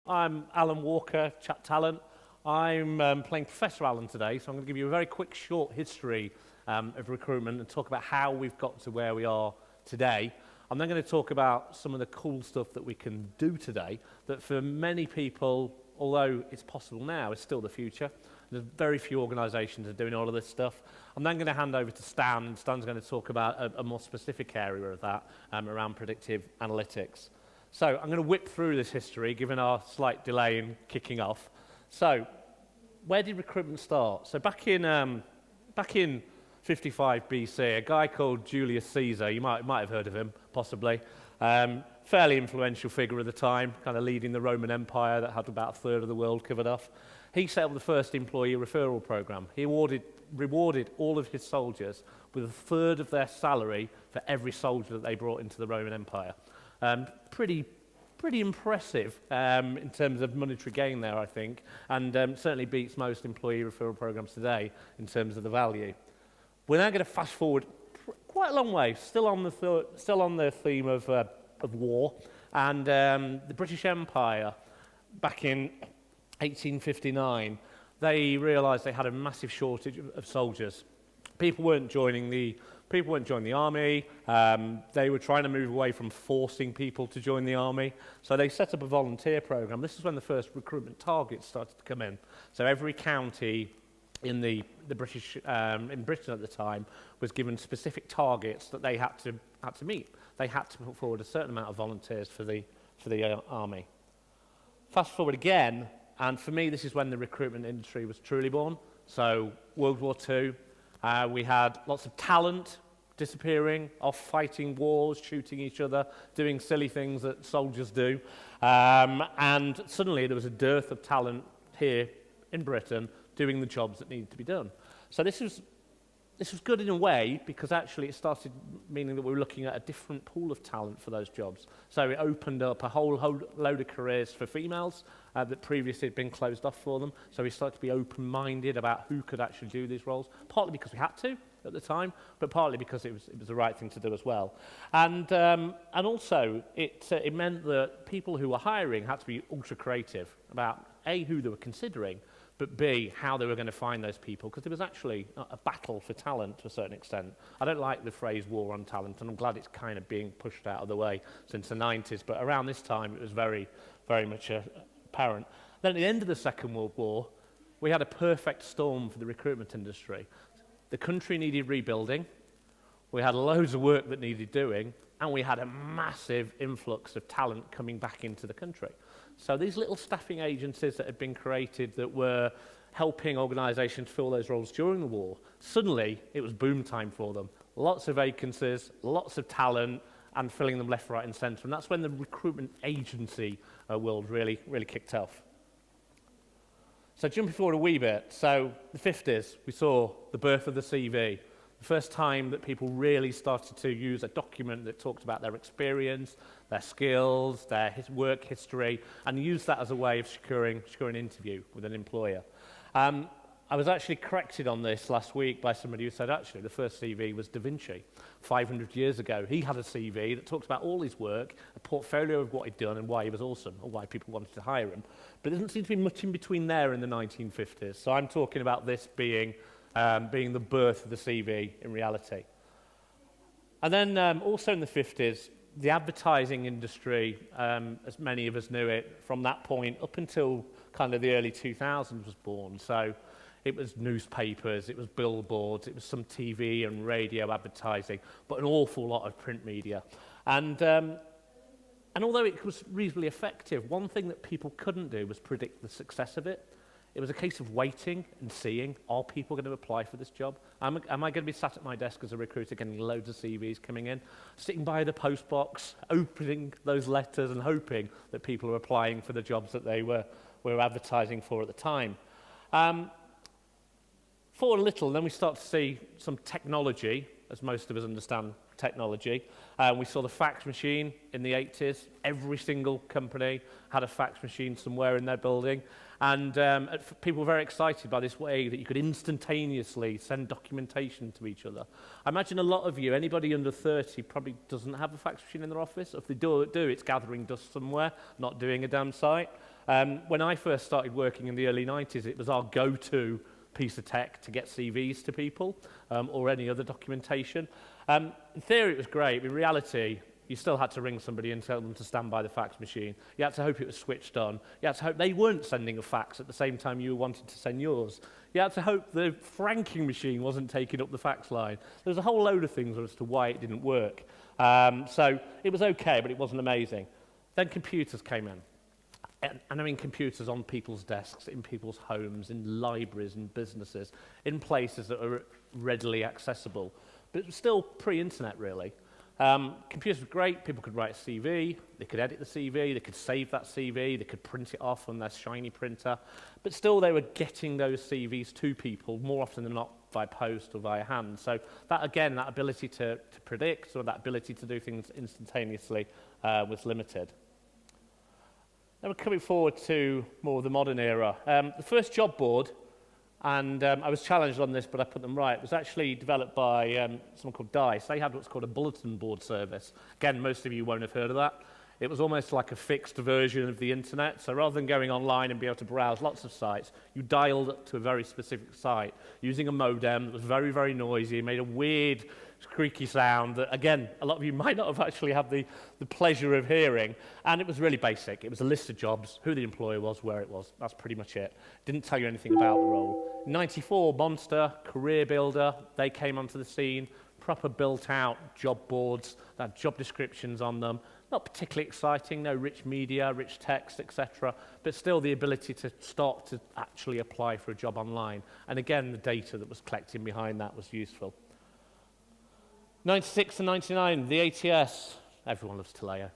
I'm Alan Walker, Chat Talent. I'm playing Professor Alan today, so I'm going to give you a very quick, short history of recruitment and talk about how we've got to where we are today. I'm then going to talk about some of the cool stuff that we can do today that for many people, although it's possible now, is still the future. There's very few organisations that are doing all of this stuff. I'm then going to hand over to Stan, and Stan's going to talk about a more specific area of that around predictive analytics. So I'm going to whip through this history, given our slight delay in kicking off. So, where did recruitment start? So back in 55 BC, a guy called Julius Caesar, you might have heard of him, possibly, fairly influential figure at the time, kind of leading the Roman Empire that had about a third of the world covered off. He set up the first employee referral program. He rewarded all of his soldiers with a third of their salary for every soldier that they brought into the Roman Empire. Pretty impressive in terms of monetary gain there, I think, and certainly beats most employee referral programs today in terms of the value. We're now going to fast forward quite a long way, still on the theme of war, and the British Empire back in 1859, they realised they had a massive shortage of soldiers. People weren't joining the army. They were trying to move away from forcing people to join the army. So they set up a volunteer program. This is when the first recruitment targets started to come in. So every county in the British in Britain at the time was given specific targets that they had to meet. They had to put forward a certain amount of volunteers for the army. Fast forward again, and for me, this is when the recruitment industry was truly born. So World War II. We had lots of talent disappearing, off fighting wars, shooting each other, doing silly things that soldiers do. And suddenly there was a dearth of talent here in Britain doing the jobs that needed to be done. So this was good in a way because actually it started meaning that we were looking at a different pool of talent for those jobs. So it opened up a whole load of careers for females that previously had been closed off for them. So we started to be open-minded about who could actually do these roles, partly because we had to at the time, but partly because it was the right thing to do as well. And also it meant that people who were hiring had to be ultra creative about A, who they were considering, but B, how they were going to find those people, because there was actually a battle for talent to a certain extent. I don't like the phrase war on talent, and I'm glad it's kind of being pushed out of the way since the 90s, but around this time it was very, very much apparent. Then at the end of the Second World War, we had a perfect storm for the recruitment industry. The country needed rebuilding, we had loads of work that needed doing, and we had a massive influx of talent coming back into the country. So these little staffing agencies that had been created that were helping organisations fill those roles during the war, suddenly it was boom time for them. Lots of vacancies, lots of talent, and filling them left, right and centre. And that's when the recruitment agency world really kicked off. So jumping forward a wee bit, so the 50s, we saw the birth of the CV. The first time that people really started to use a document that talked about their experience, their skills, their work history, and use that as a way of securing an interview with an employer. I was actually corrected on this last week by somebody who said, actually, the first CV was Da Vinci, 500 years ago. He had a CV that talked about all his work, a portfolio of what he'd done and why he was awesome, or why people wanted to hire him. But there doesn't seem to be much in between there in the 1950s. So I'm talking about this being the birth of the CV in reality. And then also in the 50s, the advertising industry, as many of us knew it, from that point up until kind of the early 2000s was born. So it was newspapers, it was billboards, it was some TV and radio advertising, but an awful lot of print media. And although it was reasonably effective, one thing that people couldn't do was predict the success of it. It was a case of waiting and seeing, are people going to apply for this job? Am I going to be sat at my desk as a recruiter getting loads of CVs coming in, sitting by the post box, opening those letters and hoping that people are applying for the jobs that they were advertising for at the time? For a little, then we start to see some technology, as most of us understand technology. We saw the fax machine in the 80s. Every single company had a fax machine somewhere in their building. And people were very excited by this way that you could instantaneously send documentation to each other. I imagine a lot of you, anybody under 30 probably doesn't have a fax machine in their office. If they do, it's gathering dust somewhere, not doing a damn sight. When I first started working in the early 90s, it was our go-to piece of tech to get CVs to people or any other documentation. In theory, it was great. In reality, you still had to ring somebody and tell them to stand by the fax machine. You had to hope it was switched on. You had to hope they weren't sending a fax at the same time you wanted to send yours. You had to hope the franking machine wasn't taking up the fax line. There was a whole load of things as to why it didn't work. So it was okay, but it wasn't amazing. Then computers came in. And I mean computers on people's desks, in people's homes, in libraries, in businesses, in places that are readily accessible. But it was still pre-internet, really. Computers were great. People could write a CV, they could edit the CV, they could save that CV, they could print it off on their shiny printer. But still, they were getting those CVs to people more often than not via post or via hand. So that, again, that ability to predict or that ability to do things instantaneously was limited. Then we're coming forward to more of the modern era. The first job board, and I was challenged on this, but I put them right, was actually developed by someone called DICE. They had what's called a bulletin board service. Again, most of you won't have heard of that. It was almost like a fixed version of the internet. So rather than going online and be able to browse lots of sites, you dialed up to a very specific site using a modem that was very, very noisy, made a weird, creaky sound that, again, a lot of you might not have actually had the pleasure of hearing. And it was really basic. It was a list of jobs, who the employer was, where it was. That's pretty much it. Didn't tell you anything about the role. In '94, Monster, Career Builder, they came onto the scene. Proper built-out job boards that had job descriptions on them. Not particularly exciting, no rich media, rich text, etc., but still the ability to start to actually apply for a job online. And again, the data that was collecting behind that was useful. 96 and 99, the ATS. Everyone loves Taleo.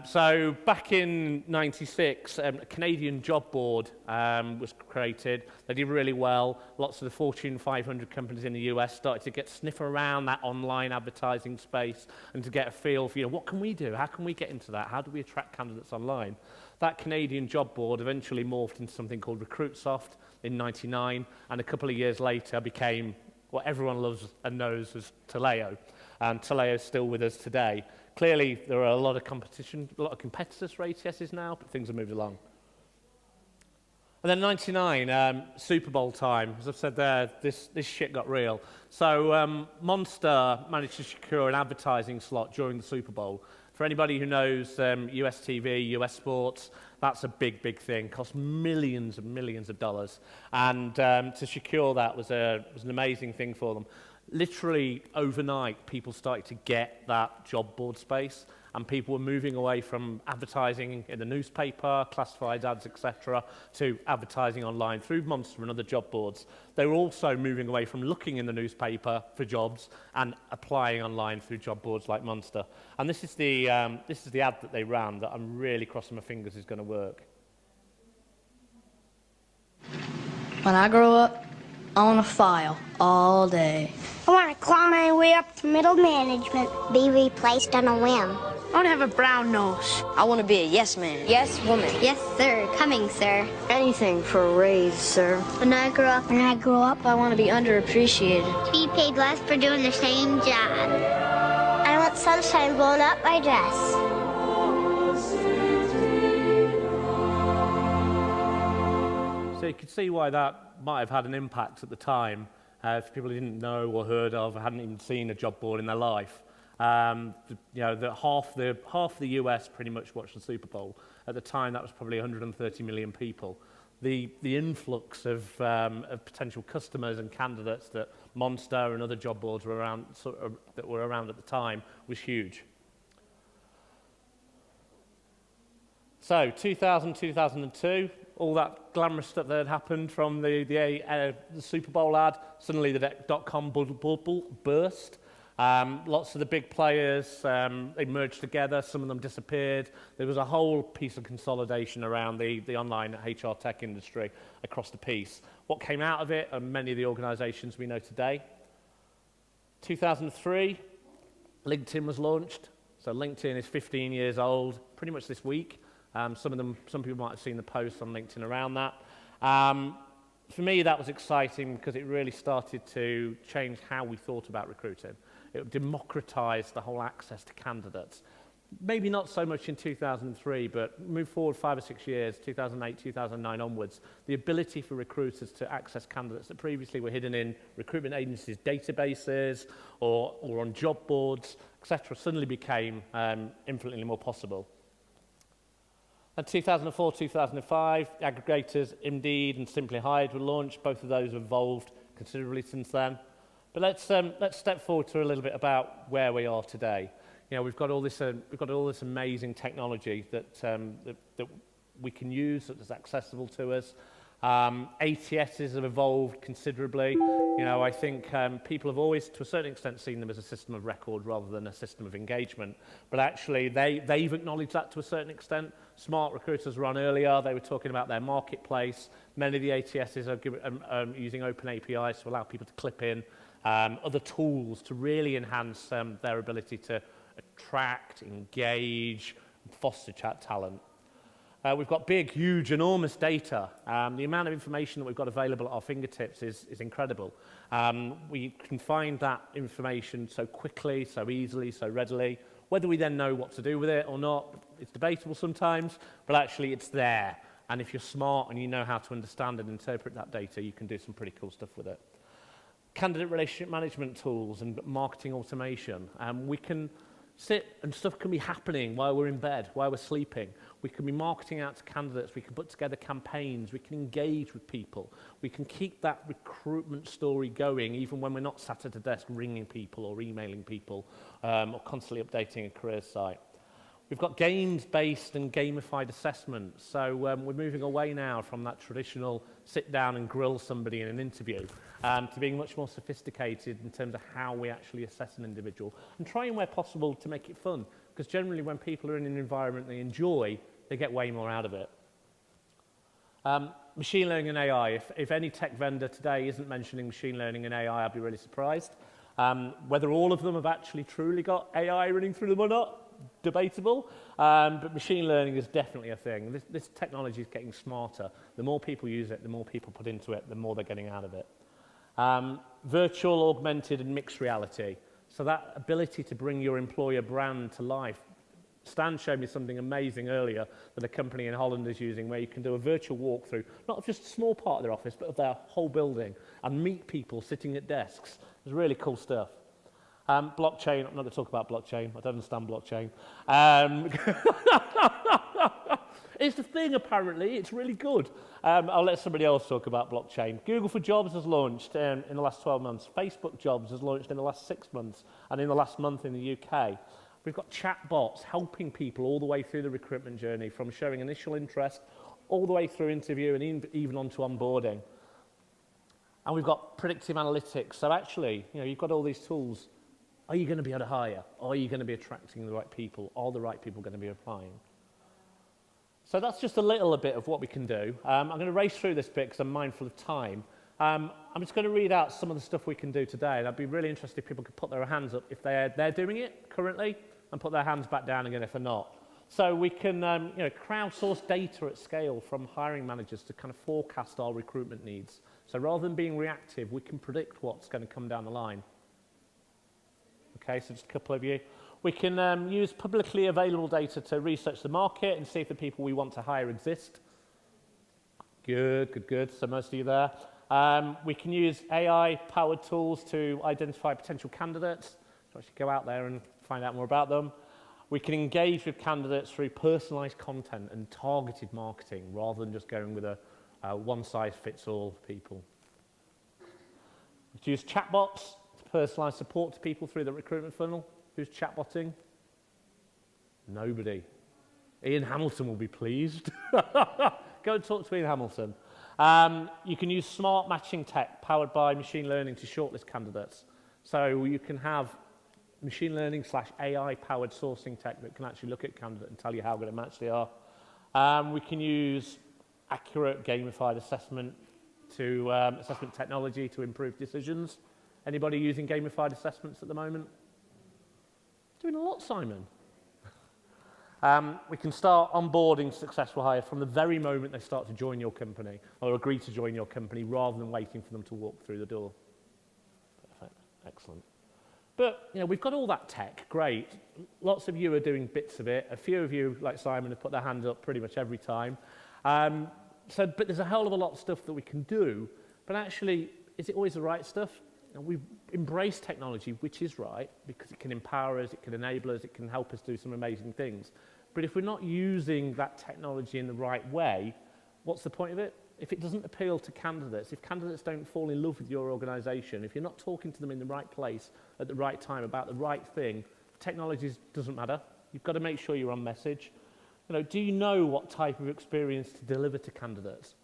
So back in 96, a Canadian job board was created. They did really well. Lots of the Fortune 500 companies in the US started to sniff around that online advertising space and to get a feel for, what can we do? How can we get into that? How do we attract candidates online? That Canadian job board eventually morphed into something called RecruitSoft in 99, and a couple of years later became what everyone loves and knows as Taleo. And Taleo is still with us today. Clearly, there are a lot of competition, a lot of competitors for ATSs now, but things have moved along. And then 99, Super Bowl time. As I've said there, this shit got real. So Monster managed to secure an advertising slot during the Super Bowl. For anybody who knows US TV, US sports, that's a big, big thing. Cost millions and millions of dollars. And to secure that was an amazing thing for them. Literally overnight, people started to get that job board space, and people were moving away from advertising in the newspaper, classified ads, etc., to advertising online through Monster and other job boards. They were also moving away from looking in the newspaper for jobs and applying online through job boards like Monster. And this is the ad that they ran that I'm really crossing my fingers is going to work. When I grow up, I want to file all day. I want to claw my way up to middle management. Be replaced on a whim. I want to have a brown nose. I want to be a yes man. Yes woman. Yes, sir. Coming, sir. Anything for a raise, sir. When I grow up, I want to be underappreciated. be paid less for doing the same job. I want sunshine blowing up my dress. So you could see why that might have had an impact at the time for people who didn't know or heard of, or hadn't even seen a job board in their life. That half the US pretty much watched the Super Bowl. At the time, that was probably 130 million people. The influx of potential customers and candidates that Monster and other job boards were around, that were around at the time was huge. So 2000, 2002, all that glamorous stuff that had happened from the Super Bowl ad, suddenly the dot-com bubble burst. Lots of the big players, they merged together, some of them disappeared. There was a whole piece of consolidation around the online HR tech industry across the piece. What came out of it are many of the organizations we know today. 2003, LinkedIn was launched. So LinkedIn is 15 years old, pretty much this week. Some people might have seen the posts on LinkedIn around that. For me, that was exciting because it really started to change how we thought about recruiting. It democratized the whole access to candidates. maybe not so much in 2003, but move forward 5 or 6 years, 2008, 2009 onwards, the ability for recruiters to access candidates that previously were hidden in recruitment agencies' databases or on job boards, etc., suddenly became infinitely more possible. In 2004, 2005, aggregators Indeed and Simply Hired were launched. Both of those have evolved considerably since then. But let's step forward to a little bit about where we are today. You know, we've got all this amazing technology that we can use, that is accessible to us. ATSs have evolved considerably. You know, I think people have always, to a certain extent, seen them as a system of record rather than a system of engagement. But actually, they've acknowledged that to a certain extent. Smart recruiters were on earlier. They were talking about their marketplace. Many of the ATSs are using open APIs to allow people to clip in other tools to really enhance their ability to attract, engage, and foster talent. We've got big, huge, enormous data. The amount of information that we've got available at our fingertips is incredible. We can find that information so quickly, so easily, so readily. Whether we then know what to do with it or not, it's debatable sometimes, but actually it's there. And if you're smart and you know how to understand and interpret that data, you can do some pretty cool stuff with it. Candidate relationship management tools and marketing automation. We can sit and stuff can be happening while we're in bed, while we're sleeping. We can be marketing out to candidates. We can put together campaigns. We can engage with people. We can keep that recruitment story going even when we're not sat at a desk ringing people or emailing people or constantly updating a career site. We've got games-based and gamified assessments. So we're moving away now from that traditional sit down and grill somebody in an interview to being much more sophisticated in terms of how we actually assess an individual and trying where possible to make it fun. Because generally when people are in an environment they enjoy, they get way more out of it. Machine learning and AI. If any tech vendor today isn't mentioning machine learning and AI, I'd be really surprised. Whether all of them have actually truly got AI running through them or not, debatable, but machine learning is definitely a thing. This technology is getting smarter. The more people use it, the more people put into it, the more they're getting out of it. Virtual, augmented, and mixed reality. So that ability to bring your employer brand to life. Stan showed me something amazing earlier that a company in Holland is using where you can do a virtual walkthrough, not of just a small part of their office, but of their whole building, and meet people sitting at desks. It's really cool stuff. Blockchain, I'm not going to talk about blockchain. I don't understand blockchain. It's the thing, apparently. It's really good. I'll let somebody else talk about blockchain. Google for Jobs has launched in the last 12 months. Facebook Jobs has launched in the last 6 months and in the last month in the UK. We've got chatbots helping people all the way through the recruitment journey, from showing initial interest all the way through interview and even onto onboarding. And we've got predictive analytics. So actually, you know, you've got all these tools. Are you going to be able to hire? Are you going to be attracting the right people? Are the right people going to be applying? So that's just a little bit of what we can do. I'm going to race through this bit because I'm mindful of time. I'm just going to read out some of the stuff we can do today, and I'd be really interested if people could put their hands up if they're doing it currently, and put their hands back down again if they're not. So we can crowdsource data at scale from hiring managers to kind of forecast our recruitment needs. So rather than being reactive, we can predict what's going to come down the line. Okay, so just a couple of you. We can use publicly available data to research the market and see if the people we want to hire exist. Good. So most of you there. We can use AI-powered tools to identify potential candidates. So actually go out there and find out more about them. We can engage with candidates through personalized content and targeted marketing rather than just going with a one-size-fits-all for people. We can use chatbots to personalize support to people through the recruitment funnel. Who's chatbotting? Nobody. Ian Hamilton will be pleased. Go and talk to Ian Hamilton. You can use smart matching tech powered by machine learning to shortlist candidates. So you can have machine learning / AI powered sourcing tech that can actually look at a candidate and tell you how good a match they are. We can use accurate gamified assessment technology to improve decisions. Anybody using gamified assessments at the moment? Doing a lot, Simon. We can start onboarding successful hires from the very moment they start to join your company or agree to join your company rather than waiting for them to walk through the door. Perfect. Excellent. But we've got all that tech, great. Lots of you are doing bits of it. A few of you, like Simon, have put their hand up pretty much every time. But there's a hell of a lot of stuff that we can do. But actually, is it always the right stuff? We've embraced technology, which is right, because it can empower us, it can enable us, it can help us do some amazing things. But if we're not using that technology in the right way, what's the point of it? If it doesn't appeal to candidates, if candidates don't fall in love with your organisation, if you're not talking to them in the right place at the right time about the right thing, technology doesn't matter. You've got to make sure you're on message. Do you know what type of experience to deliver to candidates,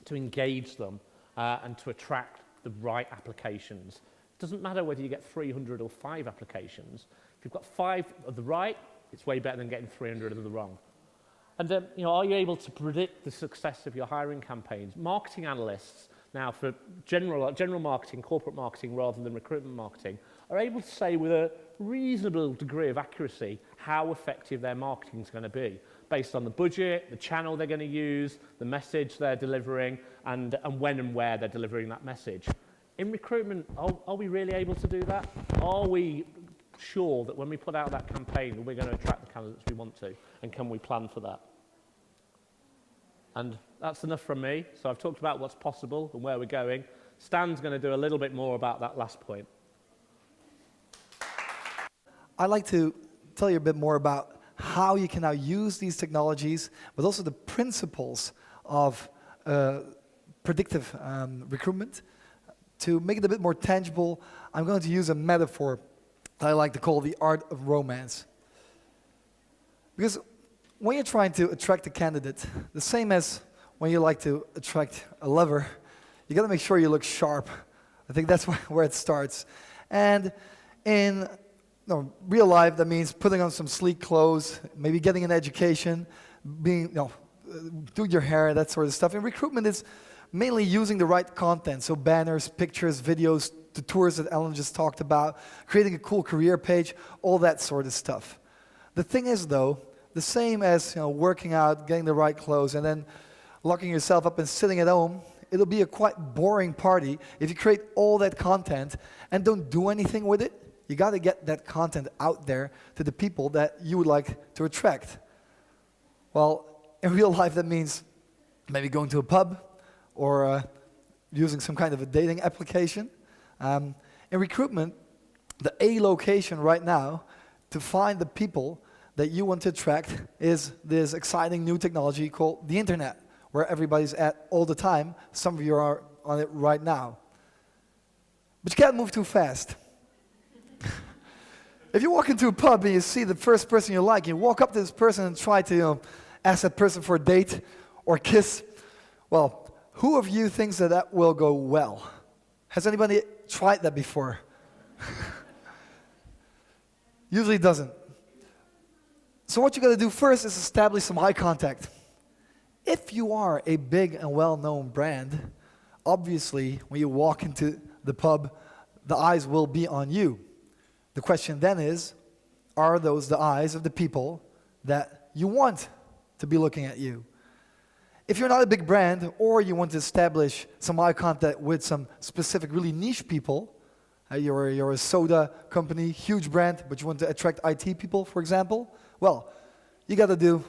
to engage them, and to attract the right applications? It doesn't matter whether you get 300 or 5 applications. If you've got 5 of the right, it's way better than getting 300 of the wrong. And are you able to predict the success of your hiring campaigns? Marketing analysts now for general marketing, corporate marketing rather than recruitment marketing, are able to say with a reasonable degree of accuracy how effective their marketing is going to be based on the budget, the channel they're going to use, the message they're delivering, and when and where they're delivering that message. In recruitment, are we really able to do that? Are we sure that when we put out that campaign, we're going to attract the candidates we want to, and can we plan for that? And that's enough from me. So I've talked about what's possible and where we're going. Stan's going to do a little bit more about that last point. I'd like to tell you a bit more about how you can now use these technologies, but also the principles of predictive recruitment. To make it a bit more tangible, I'm going to use a metaphor that I like to call the art of romance. Because when you're trying to attract a candidate, the same as when you like to attract a lover, you got to make sure you look sharp. I think that's where it starts. And in real life, that means putting on some sleek clothes, maybe getting an education, doing your hair, that sort of stuff. In recruitment, it's mainly using the right content, so banners, pictures, videos, the tours that Ellen just talked about, creating a cool career page, all that sort of stuff. The thing is, though, the same as working out, getting the right clothes, and then locking yourself up and sitting at home, it'll be a quite boring party if you create all that content and don't do anything with it. You got to get that content out there to the people that you would like to attract. Well, in real life, that means maybe going to a pub or using some kind of a dating application. In recruitment, the A location right now to find the people that you want to attract is this exciting new technology called the internet, where everybody's at all the time. Some of you are on it right now. But you can't move too fast. If you walk into a pub and you see the first person you like, you walk up to this person and try to ask that person for a date or kiss, well, who of you thinks that that will go well? Has anybody tried that before? Usually it doesn't. So what you got to do first is establish some eye contact. If you are a big and well-known brand, obviously when you walk into the pub, the eyes will be on you. The question then is, are those the eyes of the people that you want to be looking at you? If you're not a big brand, or you want to establish some eye contact with some specific, really niche people, you're a soda company, huge brand, but you want to attract IT people, for example, well, you got to do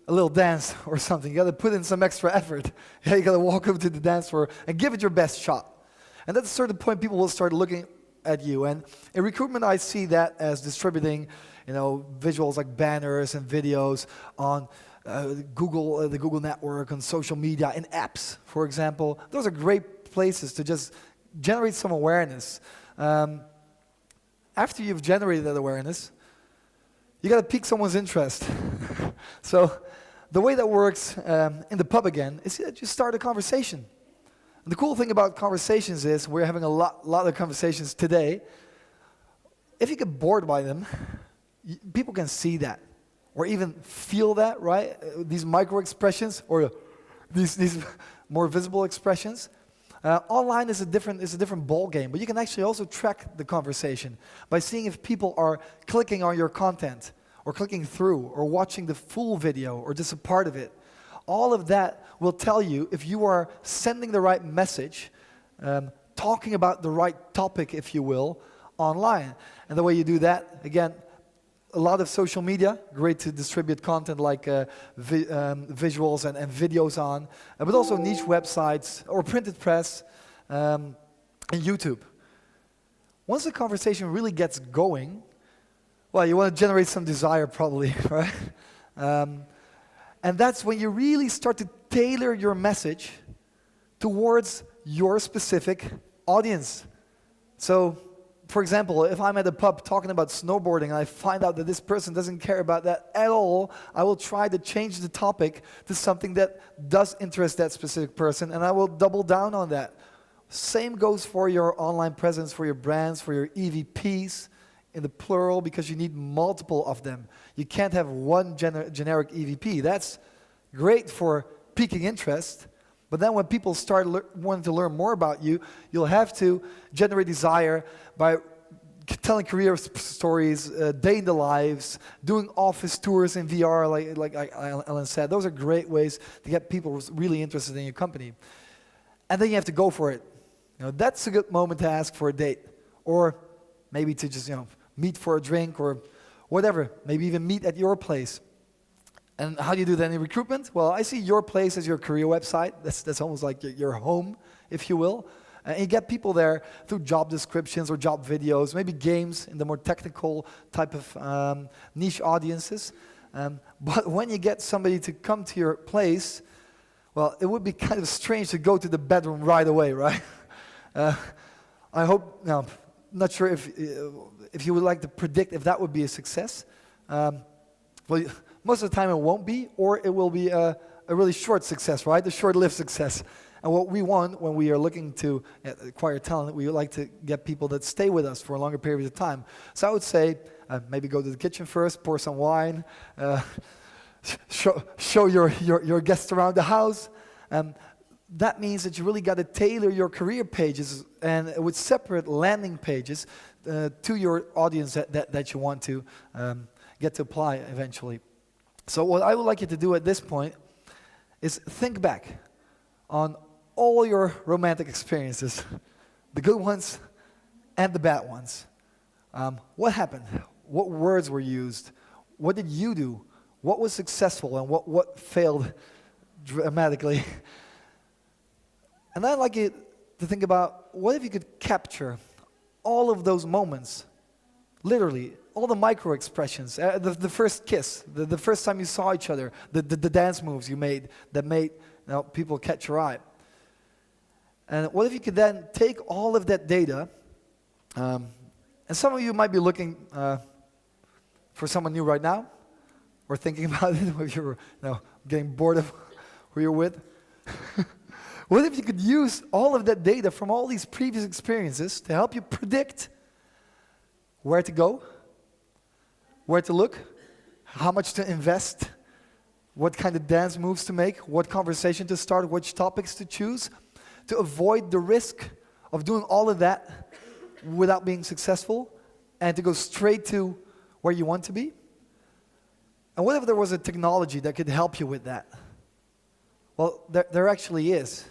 a little dance or something. You got to put in some extra effort. You got to walk up to the dance floor and give it your best shot. And that's a certain point people will start looking at you. And in recruitment, I see that as distributing, visuals like banners and videos on Google, the Google network, on social media, in apps, for example. Those are great places to just generate some awareness. After you've generated that awareness, you got to pique someone's interest. So the way that works in the pub again is that you start a conversation. And the cool thing about conversations is we're having a lot of conversations today. If you get bored by them, people can see that or even feel that, right? These micro expressions or these more visible expressions. Online is a different ball game, but you can actually also track the conversation by seeing if people are clicking on your content or clicking through or watching the full video or just a part of it. All of that will tell you if you are sending the right message, talking about the right topic, if you will, online. And the way you do that, again, a lot of social media, great to distribute content like visuals and videos on, but also niche websites or printed press and YouTube. Once the conversation really gets going, well, you want to generate some desire probably, right? And that's when you really start to tailor your message towards your specific audience. So, for example, if I'm at a pub talking about snowboarding and I find out that this person doesn't care about that at all, I will try to change the topic to something that does interest that specific person, and I will double down on that. Same goes for your online presence, for your brands, for your EVPs, in the plural, because you need multiple of them. You can't have one generic EVP. That's great for piquing interest, but then when people start wanting to learn more about you, you'll have to generate desire by telling career stories, day in the lives, doing office tours in VR, like Ellen said. Those are great ways to get people really interested in your company. And then you have to go for it. You know, that's a good moment to ask for a date, or maybe to just meet for a drink or whatever. Maybe even meet at your place. And how do you do that in recruitment? Well, I see your place as your career website. That's almost like your home, if you will. And you get people there through job descriptions or job videos, maybe games in the more technical type of niche audiences. But when you get somebody to come to your place, well, it would be kind of strange to go to the bedroom right away, right? I hope, not sure if you would like to predict if that would be a success. Well, most of the time it won't be, or it will be a really short success, right? A short-lived success. And what we want when we are looking to acquire talent, we like to get people that stay with us for a longer period of time. So I would say maybe go to the kitchen first, pour some wine, show your guests around the house. That means that you really got to tailor your career pages and with separate landing pages to your audience that you want to get to apply eventually. So what I would like you to do at this point is think back on all your romantic experiences, the good ones and the bad ones. What happened? What words were used? What did you do? What was successful and what failed dramatically? And I'd like you to think about, what if you could capture all of those moments, literally, all the micro expressions, the first kiss, the first time you saw each other, the dance moves you made that made people catch your eye. And what if you could then take all of that data, and some of you might be looking for someone new right now, or thinking about it, if you're getting bored of who you're with. What if you could use all of that data from all these previous experiences to help you predict where to go, where to look, how much to invest, what kind of dance moves to make, what conversation to start, which topics to choose, to avoid the risk of doing all of that without being successful, and to go straight to where you want to be? And what if there was a technology that could help you with that? Well, there actually is.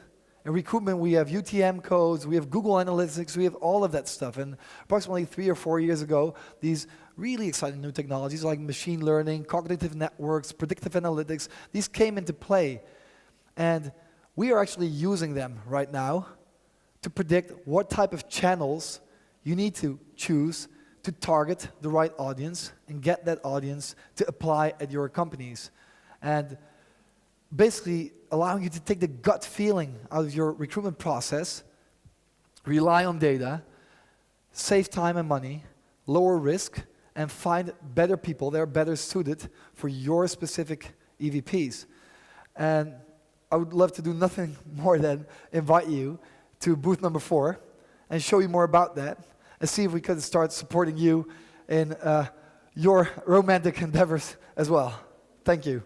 In recruitment, we have UTM codes, we have Google Analytics, we have all of that stuff. And approximately 3 or 4 years ago, these really exciting new technologies like machine learning, cognitive networks, predictive analytics, these came into play. And we are actually using them right now to predict what type of channels you need to choose to target the right audience and get that audience to apply at your companies. And basically allowing you to take the gut feeling out of your recruitment process, rely on data, save time and money, lower risk, and find better people that are better suited for your specific EVPs. And I would love to do nothing more than invite you to booth number 4 and show you more about that and see if we could start supporting you in your romantic endeavors as well. Thank you.